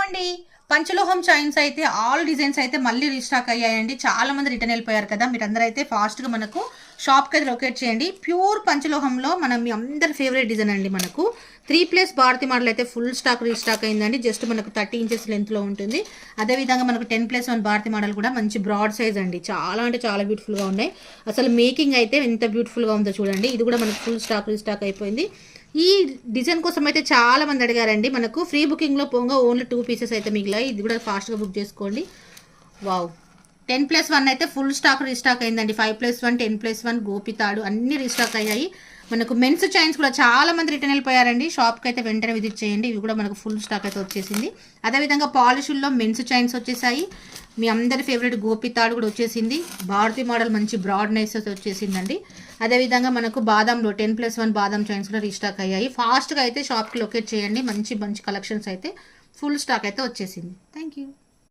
అండి. పంచలోహం చైన్స్ అయితే all designs అయితే మళ్ళీ రీస్టాక్ అయ్యాయండి. చాలా మంది రిటర్న్ వెళ్ళిపోయారు కదా. మీరందరూ అయితే ఫాస్ట్గా మనకు షాప్కి అయితే లొకేట్ చేయండి. ప్యూర్ పంచలోహంలో మనం మీ అందరి ఫేవరెట్ డిజైన్ అండి. మనకు 3+ భారతి మోడల్ అయితే ఫుల్ స్టాక్ రీస్టాక్ అయిందండి. జస్ట్ మనకు 30 ఇంచెస్ లెంత్లో ఉంటుంది. అదేవిధంగా మనకు 10+1 భారతి మోడల్ కూడా మంచి బ్రాడ్ సైజ్ అండి. చాలా అంటే చాలా బ్యూటిఫుల్గా ఉన్నాయి. అసలు మేకింగ్ అయితే ఎంత బ్యూటిఫుల్గా ఉందో చూడండి. ఇది కూడా మనకు ఫుల్ స్టాక్ రీస్టాక్ అయిపోయింది. ఈ డిజైన్ కోసం అయితే చాలా మంది అడిగారండి. మనకు ఫ్రీ బుకింగ్లో పోగా ఓన్లీ 2 పీసెస్ అయితే మిగిలాయి. ఇది కూడా ఫాస్ట్గా బుక్ చేసుకోండి. వావ్, 10+1 అయితే ఫుల్ స్టాక్ రీస్టాక్ అయిందండి. 5+1, 10+1 గోపితాడు అన్ని రీస్టాక్ అయ్యాయి. మనకు మెన్స్ చైన్స్ కూడా చాలా మంది రిటర్న్ వెళ్ళిపోయారండి. షాప్కి అయితే వెంటనే విజిట్ చేయండి. ఇవి కూడా మనకు ఫుల్ స్టాక్ అయితే వచ్చేసింది. అదేవిధంగా పాలిషుల్లో మెన్స్ చైన్స్ వచ్చేసాయి. మీ అందరి ఫేవరెట్ గోపితాడు కూడా వచ్చేసింది. భారతి మోడల్ మంచి బ్రాడ్ నైస్ వచ్చేసిందండి. అదేవిధంగా మనకు బాదంలో 10+1 బాదం చైన్స్ కూడా రీస్టాక్ అయ్యాయి. ఫాస్ట్గా అయితే షాప్కి లొకేట్ చేయండి. మంచి మంచి కలెక్షన్స్ అయితే ఫుల్ స్టాక్ అయితే వచ్చేసింది. Thank you.